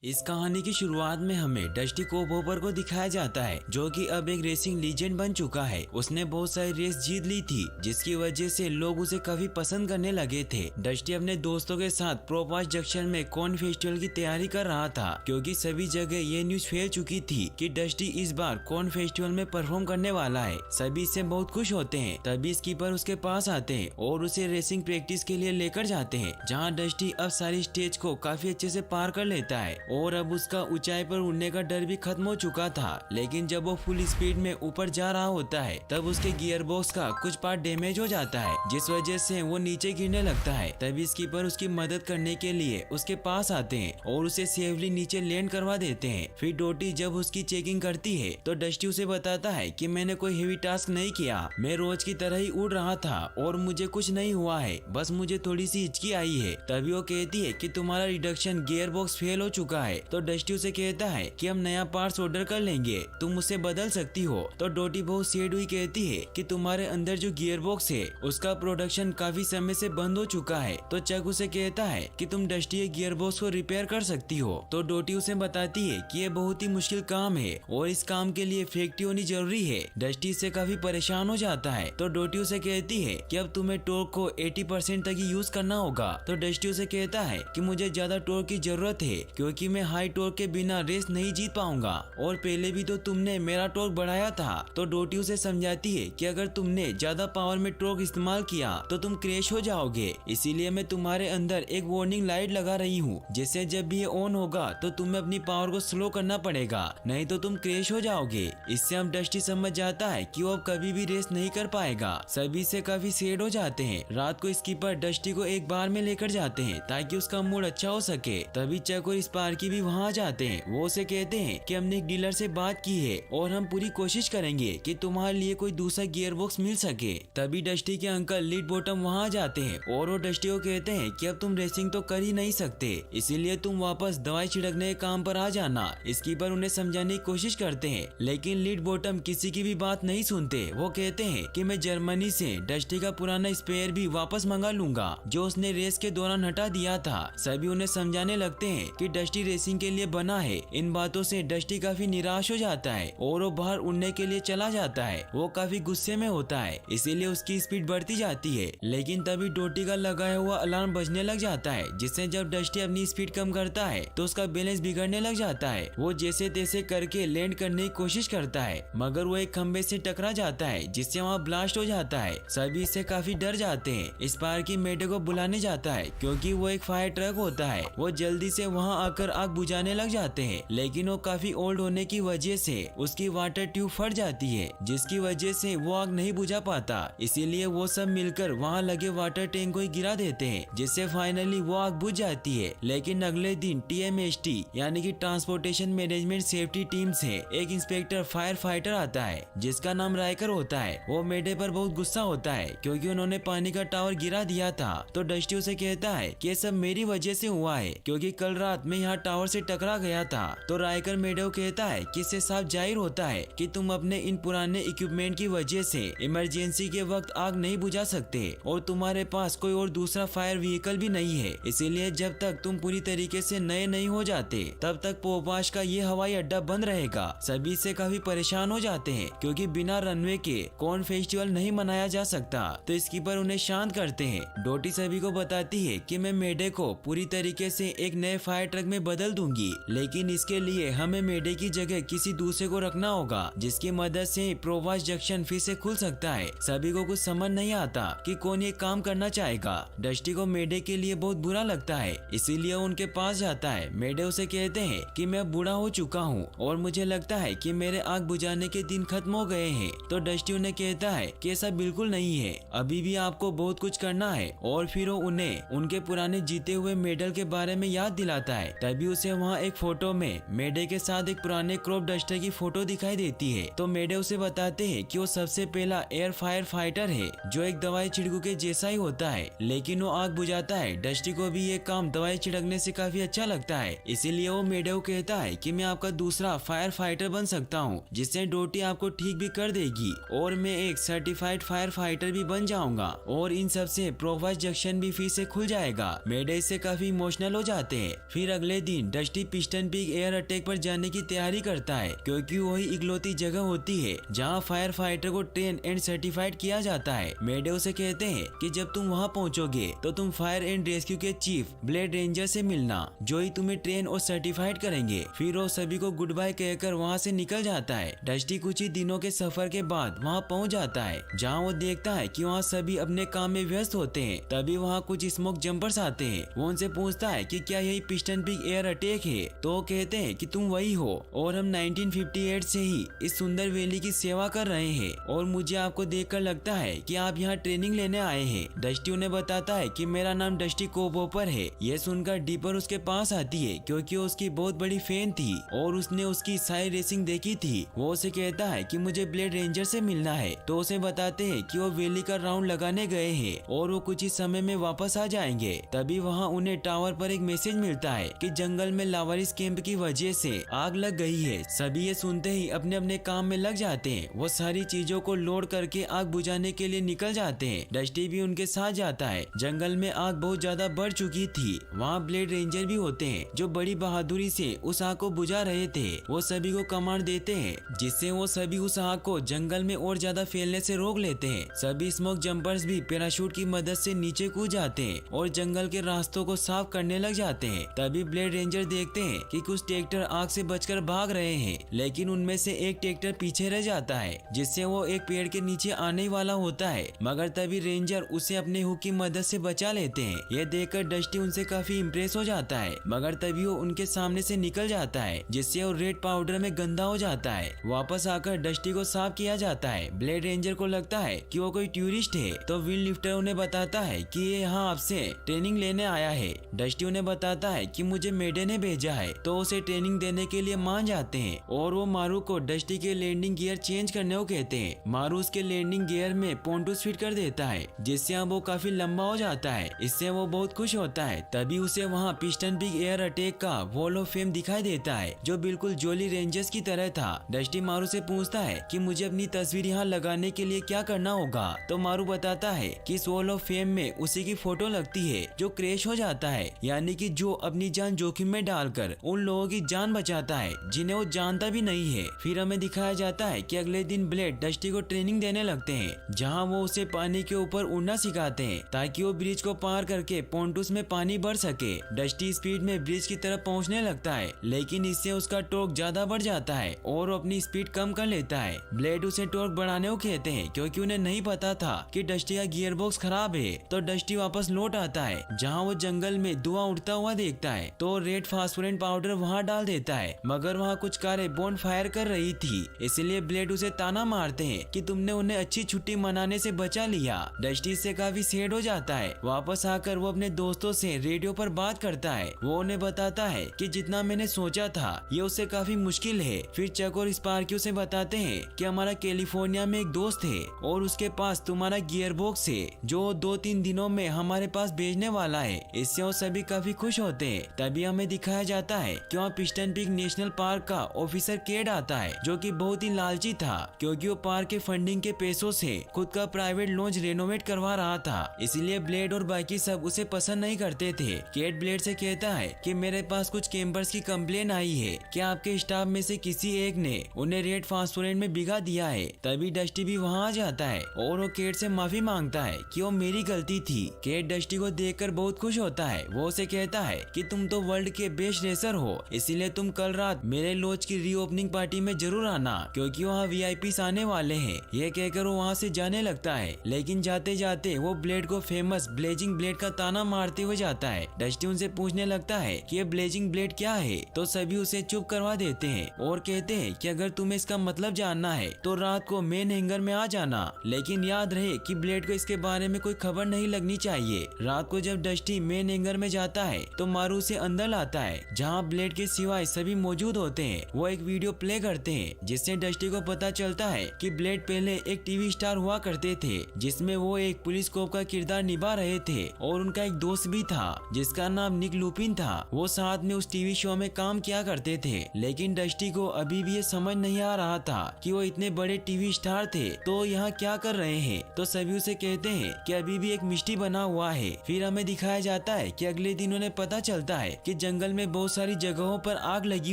इस कहानी की शुरुआत में हमें डस्टी कोबहॉपर को दिखाया जाता है, जो कि अब एक रेसिंग लीजेंड बन चुका है। उसने बहुत सारी रेस जीत ली थी, जिसकी वजह से लोग उसे काफी पसंद करने लगे थे। डस्टी अपने दोस्तों के साथ प्रोपास जंक्शन में कॉर्न फेस्टिवल की तैयारी कर रहा था, क्योंकि सभी जगह ये न्यूज फैल चुकी थी कि डस्टी इस बार कॉर्न फेस्टिवल में परफॉर्म करने वाला है। सभी इससे बहुत खुश होते हैं। तभी स्कीपर उसके पास आते हैं और उसे रेसिंग प्रैक्टिस के लिए लेकर जाते हैं, जहाँ डस्टी अब सारी स्टेज को काफी अच्छे से पार कर लेता है और अब उसका ऊंचाई पर उड़ने का डर भी खत्म हो चुका था। लेकिन जब वो फुल स्पीड में ऊपर जा रहा होता है, तब उसके गियर बॉक्स का कुछ पार्ट डैमेज हो जाता है, जिस वजह से वो नीचे गिरने लगता है। तभी स्कीपर उसकी मदद करने के लिए उसके पास आते हैं और उसे सेफली नीचे लैंड करवा देते हैं। फिर डोटी जब उसकी चेकिंग करती है, तो डस्टी उसे बताता है कि मैंने कोई हेवी टास्क नहीं किया, मैं रोज की तरह ही उड़ रहा था और मुझे कुछ नहीं हुआ है, बस मुझे थोड़ी सी हिचकी आई है। तभी वो कहती है कि तुम्हारा रिडक्शन गियर बॉक्स फेल हो चुका है। तो डस्टी उसे कहता है कि हम नया पार्ट्स ऑर्डर कर लेंगे, तुम उसे बदल सकती हो। तो डोटी बहुत सैड हुई कहती है कि तुम्हारे अंदर जो गियर बॉक्स है उसका प्रोडक्शन काफी समय से बंद हो चुका है। तो चक उसे कहता है कि तुम डस्टी के गियर बॉक्स को रिपेयर कर सकती हो। तो डोटी उसे बताती है कि ये बहुत ही मुश्किल काम है और इस काम के लिए फैक्ट्री होनी जरूरी है। डस्टी इससे काफी परेशान हो जाता है। तो डोटी उसे कहती है कि अब तुम्हें टॉर्क को 80% तक ही यूज करना होगा। तो डस्टी उसे कहता है कि मुझे ज्यादा टॉर्क की जरूरत है, क्योंकि मैं हाई टॉर्क के बिना रेस नहीं जीत पाऊंगा और पहले भी तो तुमने मेरा टॉर्क बढ़ाया था। तो डोटी उसे समझाती है कि अगर तुमने ज्यादा पावर में टॉर्क इस्तेमाल किया तो तुम क्रैश हो जाओगे, इसीलिए मैं तुम्हारे अंदर एक वार्निंग लाइट लगा रही हूँ, जिससे जब भी ये ऑन होगा तो तुम्हें अपनी पावर को स्लो करना पड़ेगा, नहीं तो तुम क्रैश हो जाओगे। इससे अब डस्टी समझ जाता है कि वो अब कभी भी रेस नहीं कर पाएगा। सभी से काफी सैड हो जाते हैं। रात को स्कीपर डस्टी को एक बार में लेकर जाते हैं ताकि उसका मूड अच्छा हो सके। तभी चक और स्पार्की भी वहाँ जाते हैं। वो उसे कहते हैं कि हमने एक डीलर से बात की है और हम पूरी कोशिश करेंगे कि तुम्हारे लिए कोई दूसरा गियर बॉक्स मिल सके। तभी डस्टी के अंकल लीड बॉटम वहाँ जाते हैं और वो डस्टी को कहते हैं कि अब तुम रेसिंग तो कर ही नहीं सकते, इसीलिए तुम वापस दवाई छिड़कने के काम पर आ जाना। स्कीपर उन्हें समझाने की कोशिश करते हैं, लेकिन लीड बॉटम किसी की भी बात नहीं सुनते। वो कहते हैं कि मैं जर्मनी से डस्टी का पुराना स्पेयर भी वापस मंगा लूंगा, जो उसने रेस के दौरान हटा दिया था। सभी उन्हें समझाने लगते हैं कि डस्टी रेसिंग के लिए बना है। इन बातों से डस्टी काफी निराश हो जाता है और वो बाहर उड़ने के लिए चला जाता है। वो काफी गुस्से में होता है, इसीलिए उसकी स्पीड बढ़ती जाती है। लेकिन तभी डोटी का लगाया हुआ अलार्म बजने लग जाता है, जिससे जब डस्टी अपनी स्पीड कम करता है तो उसका बैलेंस बिगड़ने लग जाता है। वो जैसे तैसे करके लैंड करने की कोशिश करता है, मगर वो एक खंबे से टकरा जाता है, जिससे वहाँ ब्लास्ट हो जाता है। सभी इससे काफी डर जाते हैं। स्पार्की मेडे को बुलाने जाता है, क्योंकि वो एक फायर ट्रक होता है। वो जल्दी से वहाँ आकर आग बुझाने लग जाते हैं, लेकिन वो काफी ओल्ड होने की वजह से उसकी वाटर ट्यूब फट जाती है, जिसकी वजह से वो आग नहीं बुझा पाता। इसीलिए वो सब मिलकर वहाँ लगे वाटर टैंक को ही गिरा देते हैं, जिससे फाइनली वो आग बुझ जाती है। लेकिन अगले दिन TMST यानी कि ट्रांसपोर्टेशन मैनेजमेंट सेफ्टी टीम से एक इंस्पेक्टर फायर फाइटर आता है, जिसका नाम राइकर होता है। वो मेडे पर बहुत गुस्सा होता है, क्योंकि उन्होंने पानी का टावर गिरा दिया था। तो डस्टी उसे कहता है कि ये सब मेरी वजह से हुआ है, क्योंकि कल रात में यहाँ टावर से टकरा गया था। तो राइकर मेडे को कहता है कि इससे साफ जाहिर होता है कि तुम अपने इन पुराने इक्विपमेंट की वजह से इमरजेंसी के वक्त आग नहीं बुझा सकते और तुम्हारे पास कोई और दूसरा फायर व्हीकल भी नहीं है। इसीलिए जब तक तुम पूरी तरीके से नए नहीं हो जाते, तब तक पोपाश का ये हवाई अड्डा बंद रहेगा। सभी से काफी परेशान हो जाते हैं, क्योंकि बिना रनवे के कॉर्न फेस्टिवल नहीं मनाया जा सकता। तो स्कीपर उन्हें शांत करते हैं। डोटी सभी को बताती है कि मैं मेडे को पूरी तरीके से एक नए फायर ट्रक में बदल दूंगी, लेकिन इसके लिए हमें मेडे की जगह किसी दूसरे को रखना होगा, जिसकी मदद से प्रोवास जंक्शन फिर से खुल सकता है। सभी को कुछ समझ नहीं आता कि कौन ये काम करना चाहेगा। डस्टी को मेडे के लिए बहुत बुरा लगता है, इसीलिए उनके पास जाता है। मेडे उसे कहते हैं कि मैं बूढ़ा हो चुका हूँ और मुझे लगता है कि मेरे आग बुझाने के दिन खत्म हो गए हैं। तो डस्टी उन्हें कहता है कि ऐसा बिल्कुल नहीं है, अभी भी आपको बहुत कुछ करना है। और फिर वो उन्हें उनके पुराने जीते हुए मेडल के बारे में याद दिलाता है। तभी उसे वहाँ एक फोटो में मेडे के साथ एक पुराने क्रॉप डस्टर की फोटो दिखाई देती है। तो मेडे उसे बताते हैं कि वो सबसे पहला एयर फायर फाइटर है, जो एक दवाई छिड़कू के जैसा ही होता है, लेकिन वो आग बुझाता है। डस्टी को भी ये काम दवाई छिड़कने से काफी अच्छा लगता है, इसीलिए वो मेडे को कहता है कि मैं आपका दूसरा फायर फाइटर बन सकता हूँ, जिससे डोटी आपको ठीक भी कर देगी और मैं एक सर्टिफाइड फायर फाइटर भी बन जाऊंगा और इन सब से प्रोवास जंक्शन भी फिर से खुल जाएगा। मेडे इससे काफी इमोशनल हो जाते हैं। फिर अगले दिन दिन dusty piston pig air attack पर जाने की तैयारी करता है, क्योंकि वही इकलौती जगह होती है जहां फायर फाइटर को ट्रेन एंड सर्टिफाइड किया जाता है। मेडे उसे कहते हैं कि जब तुम वहां पहुंचोगे तो तुम फायर एंड रेस्क्यू के चीफ ब्लेड रेंजर से मिलना, जो ही तुम्हें ट्रेन और सर्टिफाइड करेंगे। फिर वो सभी को गुड बाय कहकर वहाँ से निकल जाता है। डस्टी कुछ ही दिनों के सफर के बाद वहाँ पहुँच जाता है, जहाँ वो देखता है कि वहाँ सभी अपने काम में व्यस्त होते हैं। तभी वहाँ कुछ स्मोक जंपर्स आते हैं। वो उनसे पूछता है कि क्या यही पिस्टन पिग एयर अटैक है, तो वो कहते हैं कि तुम वही हो और हम 1958 से ही इस सुंदर वैली की सेवा कर रहे हैं और मुझे आपको देखकर लगता है कि आप यहाँ ट्रेनिंग लेने आए हैं। डस्टी उन्हें बताता है कि मेरा नाम डस्टी कोबोपर है। ये सुनकर डीपर उसके पास आती है, क्योंकि वो उसकी बहुत बड़ी फैन थी और उसने उसकी सारी रेसिंग देखी थी। वो उसे कहता है कि मुझे ब्लेड रेंजर से मिलना है, तो उसे बताते हैं कि वो वैली का राउंड लगाने गए हैं और वो कुछ ही समय में वापस आ जाएंगे। तभी वहाँ उन्हें टावर पर एक मैसेज मिलता है कि जंगल में लावारिस कैंप की वजह से आग लग गई है। सभी ये सुनते ही अपने अपने काम में लग जाते हैं। वो सारी चीजों को लोड करके आग बुझाने के लिए निकल जाते हैं। डस्टी भी उनके साथ जाता है। जंगल में आग बहुत ज्यादा बढ़ चुकी थी। वहाँ ब्लेड रेंजर भी होते हैं जो बड़ी बहादुरी से उस आग को बुझा रहे थे। वो सभी को कमांड देते हैं, जिससे वो सभी उस आग को जंगल में और ज्यादा फैलने से रोक लेते हैं। सभी स्मोक जंपर्स भी पैराशूट की मदद से नीचे कूद जाते हैं और जंगल के रास्तों को साफ करने लग जाते हैं। तभी ब्लेड रेंजर देखते हैं कि कुछ ट्रैक्टर आग से बचकर भाग रहे हैं, लेकिन उनमें से एक ट्रैक्टर पीछे रह जाता है, जिससे वो एक पेड़ के नीचे आने वाला होता है। मगर तभी रेंजर उसे अपने हुक की मदद से बचा लेते हैं। यह देखकर डस्टी उनसे काफी इम्प्रेस हो जाता है, मगर तभी वो उनके सामने से निकल जाता है, जिससे वो रेड पाउडर में गंदा हो जाता है। वापस आकर डस्टी को साफ किया जाता है। ब्लेड रेंजर को लगता है कि वो कोई टूरिस्ट है, तो विंड लिफ्टर उन्हें बताता है कि ये यहाँ आपसे ट्रेनिंग लेने आया है। डस्टी उन्हें बताता है कि मुझे मेडे ने भेजा है, तो उसे ट्रेनिंग देने के लिए मान जाते हैं और वो मारू को डस्टी के लैंडिंग गियर चेंज करने को कहते हैं। मारू उसके लैंडिंग गियर में पोंटूस फिट कर देता है, जिससे अब वो काफी लंबा हो जाता है। इससे वो बहुत खुश होता है। तभी उसे वहाँ पिस्टन पिग एयर अटैक का वॉल ऑफ फेम दिखाई देता है, जो बिल्कुल जोली रेंजर्स की तरह था। डस्टी मारू से पूछता है कि मुझे अपनी तस्वीर यहाँ लगाने के लिए क्या करना होगा, तो मारू बताता है कि इस वॉल ऑफ फेम में उसी की फोटो लगती है जो क्रैश हो जाता है, यानी कि जो अपनी जान जोखिम में डालकर उन लोगों की जान बचाता है जिन्हें वो जानता भी नहीं है। फिर हमें दिखाया जाता है कि अगले दिन ब्लेड डस्टी को ट्रेनिंग देने लगते हैं, जहां वो उसे पानी के ऊपर उड़ना सिखाते हैं ताकि वो ब्रिज को पार करके पोंटूस में पानी भर सके। डस्टी स्पीड में ब्रिज की तरफ पहुंचने लगता है, लेकिन इससे उसका टॉर्क ज्यादा बढ़ जाता है और वो अपनी स्पीड कम कर लेता है। ब्लेड उसे टॉर्क बढ़ाने को कहते हैं, क्योंकि उन्हें नहीं पता था कि डस्टी का गियर बॉक्स खराब है। तो डस्टी वापस लौट आता है, जहाँ वो जंगल में धुआं उड़ता हुआ देखता है, तो रेड फास्फोरेंट पाउडर वहाँ डाल देता है। मगर वहाँ कुछ कारें बॉन्ड फायर कर रही थी, इसलिए ब्लेड उसे ताना मारते हैं कि तुमने उन्हें अच्छी छुट्टी मनाने से बचा लिया। डस्टी इससे काफी सैड हो जाता है। वापस आकर वो अपने दोस्तों से रेडियो पर बात करता है। वो उन्हें बताता है कि जितना मैंने सोचा था ये उससे काफी मुश्किल है। फिर चक और स्पार्की उसे बताते हैं कि हमारा कैलिफोर्निया में एक दोस्त है और उसके पास तुम्हारा गियर बॉक्स है, जो 2-3 दिनों में हमारे पास भेजने वाला है। इससे वो सभी काफी खुश होते हैं। तभी हमें दिखाया जाता है कि वहाँ पिस्टन पिग नेशनल पार्क का ऑफिसर केड आता है, जो कि बहुत ही लालची था, क्योंकि वो पार्क के फंडिंग के पैसों से खुद का प्राइवेट लॉन्च रेनोवेट करवा रहा था। इसलिए ब्लेड और बाकी सब उसे पसंद नहीं करते थे। केड ब्लेड से कहता है कि मेरे पास कुछ कैंपर्स की कंप्लेन आई है कि आपके स्टाफ में से किसी एक ने उन्हें रेड फास्फोरेंट में भिगा दिया है। तभी डस्टी भी वहाँ आ जाता है और वो केड से माफी मांगता है कि वो मेरी गलती थी। केड डस्टी को देखकर बहुत खुश होता है। वो उसे कहता है कि तुम तो वर्ल्ड के बेस्ट रेसर हो, इसीलिए तुम कल रात मेरे लॉज की रीओपनिंग पार्टी में जरूर आना, क्योंकि वहाँ वीआईपीस आने वाले हैं। ये कहकर वो वहाँ से जाने लगता है, लेकिन जाते जाते वो ब्लेड को फेमस ब्लेजिंग ब्लेड का ताना मारते हुए जाता है। डस्टी उनसे पूछने लगता है कि ये ब्लेजिंग ब्लेड क्या है, तो सभी उसे चुप करवा देते हैं और कहते हैं कि अगर तुम्हें इसका मतलब जानना है तो रात को मेन हैंगर में आ जाना, लेकिन याद रहे कि ब्लेड को इसके बारे में कोई खबर नहीं लगनी चाहिए। रात को जब डस्टी मेन हैंगर में जाता है तो मारू उसे अंदर लाता है, जहाँ ब्लेड के सिवाय सभी मौजूद होते हैं। वो एक वीडियो प्ले करते हैं, जिससे डस्टी को पता चलता है कि ब्लेड पहले एक टीवी स्टार हुआ करते थे, जिसमें वो एक पुलिस कॉप का किरदार निभा रहे थे और उनका एक दोस्त भी था जिसका नाम निक लुपिन था। वो साथ में उस टीवी शो में काम किया करते थे, लेकिन डस्टी को अभी भी ये समझ नहीं आ रहा था कि वो इतने बड़े टीवी स्टार थे तो यहाँ क्या कर रहे हैं। तो सभी उसे कहते हैं कि अभी भी एक मिस्ट्री बना हुआ है। फिर हमें दिखाया जाता है कि अगले दिन उन्हें पता चलता है कि क्योंकि जंगल में बहुत सारी जगहों पर आग लगी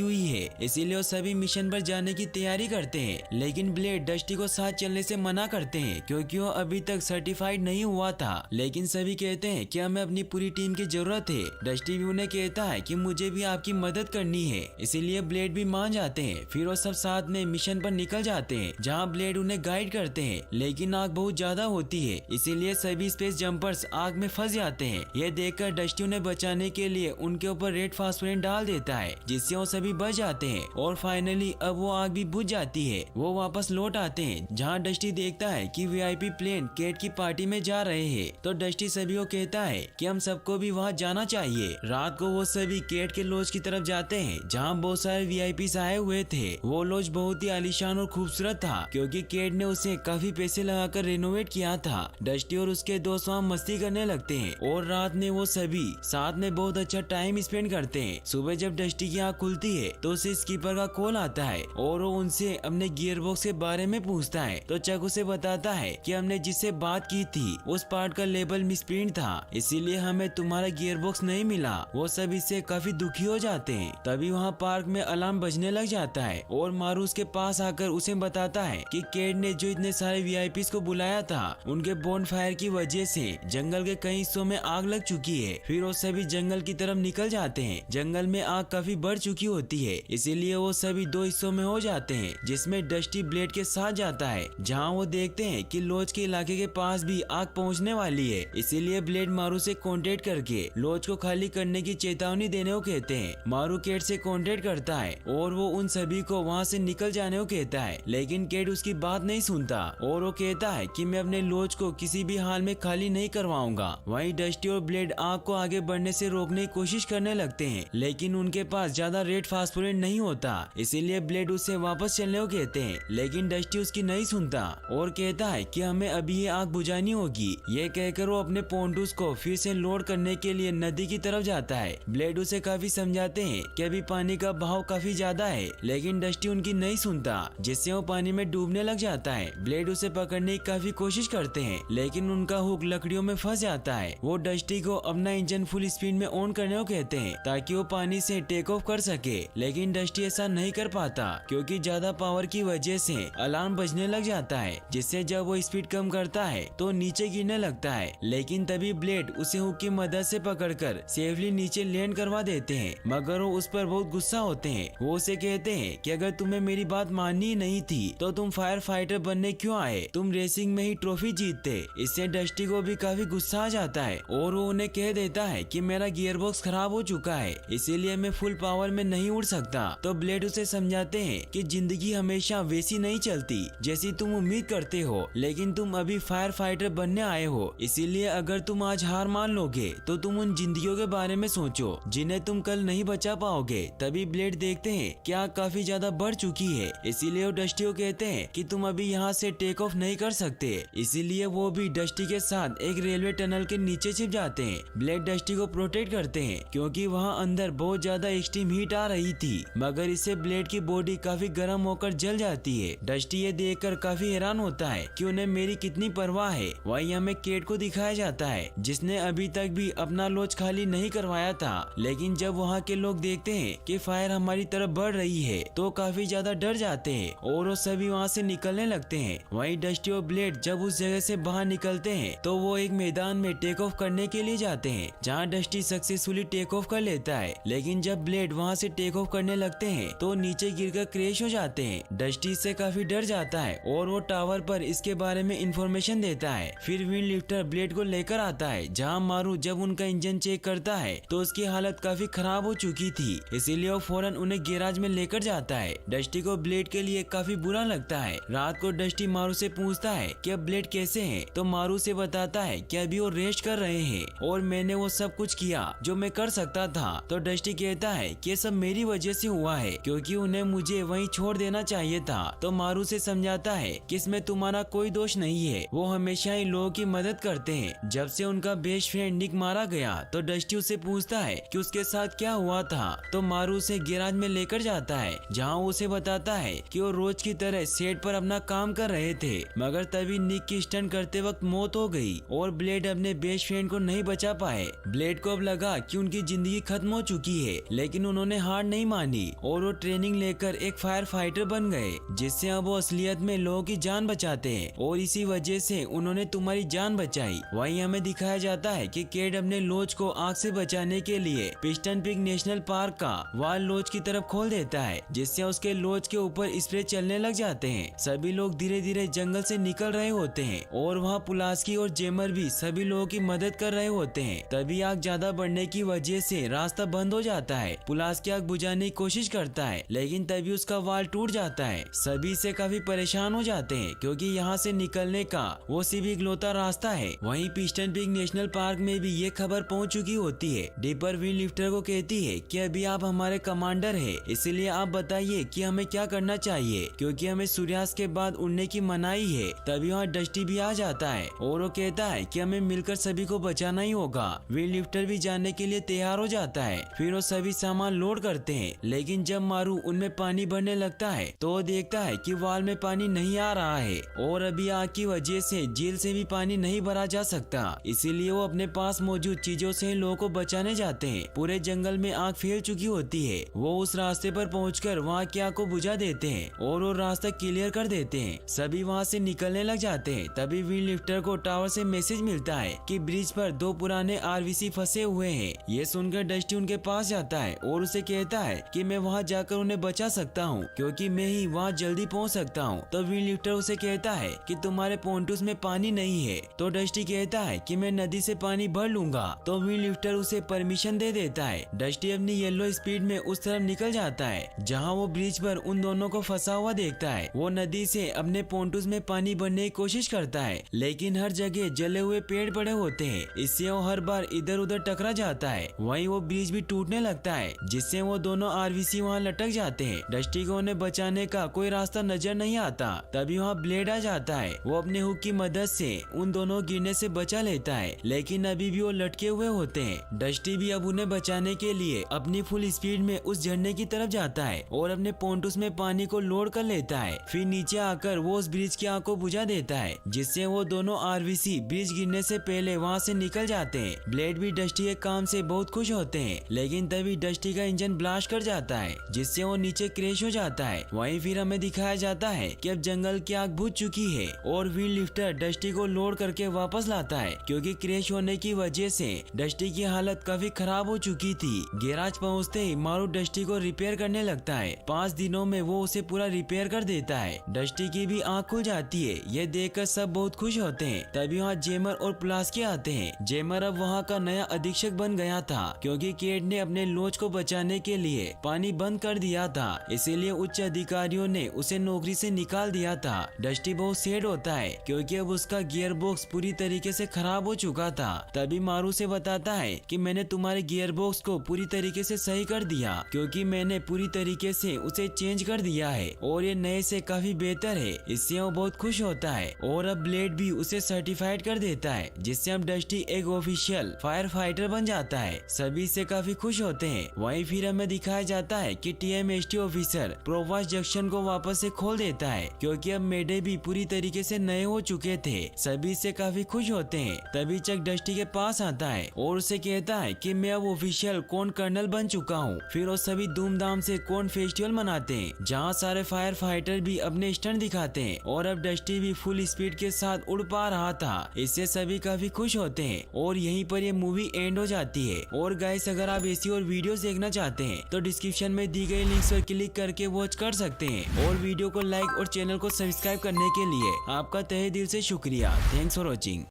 हुई है, इसीलिए वो सभी मिशन पर जाने की तैयारी करते हैं। लेकिन ब्लेड डस्टी को साथ चलने से मना करते हैं क्योंकि वो अभी तक सर्टिफाइड नहीं हुआ था। लेकिन सभी कहते हैं कि हमें अपनी पूरी टीम की जरूरत है। डस्टी भी उन्हें कहता है कि मुझे भी आपकी मदद करनी है, इसीलिए ब्लेड भी मान जाते हैं। फिर वो सब साथ में मिशन पर निकल जाते हैं जहाँ ब्लेड उन्हें गाइड करते हैं। लेकिन आग बहुत ज्यादा होती है, इसीलिए सभी स्पेस जंपर्स आग में फंस जाते हैं। यह देखकर डस्टी उन्हें बचाने के लिए उनके ऊपर रेड फास्फोरेट डाल देता है, जिससे वो सभी बच जाते हैं। और फाइनली अब वो आग भी बुझ जाती है। वो वापस लौट आते हैं जहाँ डस्टी देखता है कि वीआईपी प्लेन केट की पार्टी में जा रहे हैं। तो डस्टी सभी को कहता है कि हम सबको भी वहाँ जाना चाहिए। रात को वो सभी केट के लॉज की तरफ जाते हैं जहाँ बहुत सारे वीआईपी आए हुए थे। वो लॉज बहुत ही आलीशान और खूबसूरत था क्योंकि केट ने उसे काफी पैसे लगाकर रेनोवेट किया था। डस्टी और उसके दोस्त वहाँ मस्ती करने लगते हैं और रात में वो सभी साथ में बहुत अच्छा टाइम स्पेंड करते हैं। सुबह जब डस्टी की आँख खुलती है तो उसे स्कीपर का कॉल आता है और वो उनसे अपने गियर बॉक्स के बारे में पूछता है। तो चक उसे बताता है कि हमने जिससे बात की थी उस पार्ट का लेबल मिसप्रिंट था, इसीलिए हमें तुम्हारा गियर बॉक्स नहीं मिला। वो सब इससे काफी दुखी हो जाते हैं। तभी वहाँ पार्क में अलार्म बजने लग जाता है और मारू उसके पास आकर उसे बताता है कि केट ने जो इतने सारे वीआईपीज को बुलाया था उनके बॉनफायर की वजह से जंगल के कई हिस्सों में आग लग चुकी है। फिर वो सभी जंगल की तरफ निकल जाते हैं। जंगल में आग काफी बढ़ चुकी होती है, इसीलिए वो सभी दो हिस्सों में हो जाते हैं, जिसमें डस्टी ब्लेड के साथ जाता है जहाँ वो देखते हैं कि लॉज के इलाके के पास भी आग पहुंचने वाली है। इसीलिए ब्लेड मारू से कांटेक्ट करके लॉज को खाली करने की चेतावनी देने को कहते हैं। मारू केट से कांटेक्ट करता है और वो उन सभी को वहाँ से निकल जाने को कहता है, लेकिन केट उसकी बात नहीं सुनता और वो कहता है कि मैं अपने लॉज को किसी भी हाल में खाली नहीं करवाऊंगा। वहीं डस्टी और ब्लेड आग को आगे बढ़ने से रोकने की कोशिश करने लगते हैं, लेकिन उनके पास ज्यादा रेड फास्फोरेट नहीं होता, इसीलिए ब्लेड उससे वापस चलने को कहते हैं। लेकिन डस्टी उसकी नहीं सुनता और कहता है कि हमें अभी ये आग बुझानी होगी। ये कहकर वो अपने पोंटूस को फिर से लोड करने के लिए नदी की तरफ जाता है। ब्लेड उसे काफी समझाते हैं कि अभी पानी का बहाव काफी ज्यादा है, लेकिन डस्टी उनकी नहीं सुनता, जिससे वो पानी में डूबने लग जाता है। ब्लेड उसे पकड़ने की काफी कोशिश करते हैं, लेकिन उनका हुक लकड़ियों में फंस जाता है। वो डस्टी को अपना इंजन फुल स्पीड में ऑन करने को कहते हैं ताकि वो पानी से टेक ऑफ कर सके, लेकिन डस्टी ऐसा नहीं कर पाता क्योंकि ज्यादा पावर की वजह से अलार्म बजने लग जाता है, जिससे जब वो स्पीड कम करता है तो नीचे गिरने लगता है। लेकिन तभी ब्लेड उसे हुक की मदद से पकड़कर सेफली नीचे लैंड करवा देते हैं, मगर वो उस पर बहुत गुस्सा होते हैं। वो उसे कहते हैं कि अगर तुम्हें मेरी बात माननी ही नहीं थी तो तुम फायर फाइटर बनने क्यों आए, तुम रेसिंग में ही ट्रॉफी जीतते। इससे डस्टी को भी काफी गुस्सा आ जाता है और वो उन्हें कह देता है कि मेरा गियर बॉक्स खराब हो चुका है, इसीलिए मैं फुल पावर में नहीं उड़ सकता। तो ब्लेड उसे समझाते हैं कि जिंदगी हमेशा वैसी नहीं चलती जैसी तुम उम्मीद करते हो, लेकिन तुम अभी फायर फाइटर बनने आए हो, इसीलिए अगर तुम आज हार मान लोगे तो तुम उन जिंदगियों के बारे में सोचो जिन्हें तुम कल नहीं बचा पाओगे। तभी ब्लेड देखते हैं कि आग काफी ज्यादा बढ़ चुकी है, इसीलिए वो डस्टी को कहते हैं कि तुम अभी यहाँ से टेक ऑफ नहीं कर सकते। इसीलिए वो भी डस्टी के साथ एक रेलवे टनल के नीचे छिप जाते हैं। ब्लेड डस्टी को प्रोटेक्ट करते हैं क्योंकि वहाँ अंदर बहुत ज्यादा एक्सट्रीम हीट आ रही थी, मगर इससे ब्लेड की बॉडी काफी गर्म होकर जल जाती है। डस्टी ये देखकर काफी हैरान होता है कि उन्हें मेरी कितनी परवाह है। वहीं हमें केट को दिखाया जाता है जिसने अभी तक भी अपना लॉज खाली नहीं करवाया था, लेकिन जब वहाँ के लोग देखते हैं कि फायर हमारी तरफ बढ़ रही है तो काफी ज्यादा डर जाते हैं और वो सभी वहाँ से निकलने लगते हैं। वहीं डस्टी और ब्लेड जब उस जगह से बाहर निकलते हैं तो वो एक मैदान में टेक ऑफ करने के लिए जाते हैं जहाँ डस्टी सक्सेसफुली टेक ऑफ कर लेता है, लेकिन जब ब्लेड वहाँ से टेक ऑफ करने लगते हैं तो नीचे गिरकर क्रैश हो जाते हैं। डस्टी इससे काफी डर जाता है और वो टावर पर इसके बारे में इंफॉर्मेशन देता है। फिर विंड लिफ्टर ब्लेड को लेकर आता है जहाँ मारू जब उनका इंजन चेक करता है तो उसकी हालत काफी खराब हो चुकी थी, इसीलिए वो फौरन उन्हें गैराज में लेकर जाता है। डस्टी को ब्लेड के लिए काफी बुरा लगता है। रात को डस्टी मारू से पूछता है कि अब ब्लेड कैसे हैं, तो मारू से बताता है कि अभी वो रेस्ट कर रहे हैं और मैंने वो सब कुछ किया जो मैं कर सकता था। तो डस्टी कहता है कि सब मेरी वजह से हुआ है क्योंकि उन्हें मुझे वहीं छोड़ देना चाहिए था। तो मारू से समझाता है कि इसमें तुम्हारा कोई दोष नहीं है, वो हमेशा ही लोगों की मदद करते हैं। जब से उनका बेस्ट फ्रेंड निक मारा गया तो डस्टी उससे पूछता है कि उसके साथ क्या हुआ था। तो मारू उसे गैराज में लेकर जाता है जहाँ उसे बताता है कि वो रोज की तरह सेट पर अपना काम कर रहे थे, मगर तभी निक की स्टंट करते वक्त मौत हो गई और ब्लेड अपने बेस्ट फ्रेंड को नहीं बचा पाए। ब्लेड को अब लगा कि उनकी जिंदगी जिंदगी खत्म हो चुकी है, लेकिन उन्होंने हार नहीं मानी और वो ट्रेनिंग लेकर एक फायर फाइटर बन गए, जिससे अब वो असलियत में लोगों की जान बचाते हैं और इसी वजह से उन्होंने तुम्हारी जान बचाई। वहीं हमें दिखाया जाता है कि केड अपने लॉज को आग से बचाने के लिए पिस्टन पीक नेशनल पार्क का वाल लॉज की तरफ खोल देता है, जिससे उसके लॉज के ऊपर स्प्रे चलने लग जाते हैं। सभी लोग धीरे धीरे जंगल से निकल रहे होते हैं और वहाँ पुलास्की और जेमर भी सभी लोगों की मदद कर रहे होते हैं। तभी आग ज्यादा बढ़ने की वजह से रास्ता बंद हो जाता है। पुलास्की आग बुझाने की कोशिश करता है, लेकिन तभी उसका वाल टूट जाता है। सभी से काफी परेशान हो जाते हैं क्योंकि यहाँ से निकलने का वो सिर्फ इकलौता रास्ता है। वहीं पिस्टन पीक नेशनल पार्क में भी ये खबर पहुँच चुकी होती है। डिपर विंड लिफ्टर को कहती है कि अभी आप हमारे कमांडर है, इसलिए आप बताइए कि हमें क्या करना चाहिए, क्योंकि हमें सूर्यास्त के बाद उड़ने की मनाही है। तभी वहाँ डस्टी भी आ जाता है और वो कहता है कि हमें मिलकर सभी को बचाना ही होगा। विंड लिफ्टर भी जाने के लिए तैयार हो जाता है। फिर वो सभी सामान लोड करते हैं, लेकिन जब मारू उनमें पानी भरने लगता है तो वो देखता है कि वाल में पानी नहीं आ रहा है और अभी आग की वजह से झील से भी पानी नहीं भरा जा सकता। इसीलिए वो अपने पास मौजूद चीजों से लोगों को बचाने जाते हैं। पूरे जंगल में आग फैल चुकी होती है। वो उस रास्ते पर पहुंचकर वहाँ की आग को बुझा देते हैं और वो रास्ता क्लियर कर देते हैं। सभी वहाँ से निकलने लग जाते हैं। तभी विंड लिफ्टर को टावर से मैसेज मिलता है कि ब्रिज पर 2 पुराने आरवीसी फंसे हुए हैं। ये सुनकर डस्टी उनके पास जाता है और उसे कहता है कि मैं वहाँ जाकर उन्हें बचा सकता हूँ, क्योंकि मैं ही वहाँ जल्दी पहुँच सकता हूँ। तो विंड लिफ्टर उसे कहता है कि तुम्हारे पोंटूस में पानी नहीं है। तो डस्टी कहता है कि मैं नदी से पानी भर लूंगा। तो विंड लिफ्टर उसे परमिशन दे देता है। डस्टी अपनी येलो स्पीड में उस तरफ निकल जाता है जहाँ वो ब्रिज पर उन दोनों को फंसा हुआ देखता है। वो नदी से अपने पोंटूस में पानी भरने की कोशिश करता है, लेकिन हर जगह जले हुए पेड़ पड़े होते हैं, इससे वो हर बार इधर उधर टकरा जाता है। वहीं वो ब्रिज भी टूटने लगता है, जिससे वो दोनों आरवीसी वहाँ लटक जाते हैं। डस्टी को उन्हें बचाने का कोई रास्ता नजर नहीं आता। तभी वहाँ ब्लेड आ जाता है। वो अपने हुक की मदद से उन दोनों गिरने से बचा लेता है, लेकिन अभी भी वो लटके हुए होते हैं। डस्टी भी अब उन्हें बचाने के लिए अपनी फुल स्पीड में उस झरने की तरफ जाता है और अपने पोंटूस में पानी को लोड कर लेता है। फिर नीचे आकर वो उस ब्रिज की आग को बुझा देता है, जिससे वो दोनों आरवीसी ब्रिज गिरने से पहले वहाँ से निकल जाते हैं। ब्लेड भी डस्टी के काम से बहुत खुश होते हैं, लेकिन तभी डस्टी का इंजन ब्लास्ट कर जाता है, जिससे वो नीचे क्रैश हो जाता है। वहीं फिर हमें दिखाया जाता है कि अब जंगल की आग बुझ चुकी है और विंड लिफ्टर डस्टी को लोड करके वापस लाता है, क्योंकि क्रैश होने की वजह से डस्टी की हालत काफी खराब हो चुकी थी। गैराज पहुँचते ही मारू डस्टी को रिपेयर करने लगता है। 5 दिनों में वो उसे पूरा रिपेयर कर देता है। डस्टी की भी आँख खुल जाती है। ये देखकर सब बहुत खुश होते हैं। तभी वहाँ जेमर और पुलास्की आते हैं। जेमर अब वहाँ का नया अधीक्षक बन गया था, क्योंकि केड ने अपने लॉज को बचाने के लिए पानी बंद कर दिया था, इसीलिए उच्च अधिकारियों ने उसे नौकरी से निकाल दिया था। डस्टी बहुत सैड होता है, क्योंकि अब उसका गियर बॉक्स पूरी तरीके से खराब हो चुका था। तभी मारू से बताता है कि मैंने तुम्हारे गियर बॉक्स को पूरी तरीके से सही कर दिया, क्योंकि मैंने पूरी तरीके से उसे चेंज कर दिया है और ये नए से काफी बेहतर है। इससे वो बहुत खुश होता है और अब ब्लेड भी उसे सर्टिफाइड कर देता है, जिससे अब डस्टी एक ऑफिशियल फायर फाइटर बन जाता है। सभी से काफी खुश होते हैं। वहीं फिर हमें दिखाया जाता है कि TMST ऑफिसर प्रोवास जंक्शन को वापस से खोल देता है, क्योंकि अब मेडे भी पूरी तरीके से नए हो चुके थे। सभी से काफी खुश होते हैं। तभी चक डस्टी के पास आता है और उसे कहता है कि मैं अब ऑफिशियल कॉर्न कर्नल बन चुका हूँ। फिर वो सभी धूमधाम से कॉर्न फेस्टिवल मनाते हैं, जहाँ सारे फायर फाइटर भी अपने स्टंट दिखाते हैं और अब डस्टी भी फुल स्पीड के साथ उड़ पा रहा था। इससे सभी काफी खुश होते हैं और यहीं पर ये मूवी एंड हो जाती है। और गाइस, अगर आप ऐसी और वीडियोस देखना चाहते हैं तो डिस्क्रिप्शन में दी गई लिंक्स पर क्लिक करके वॉच कर सकते हैं। और वीडियो को लाइक और चैनल को सब्सक्राइब करने के लिए आपका तहे दिल से शुक्रिया। Thanks for watching.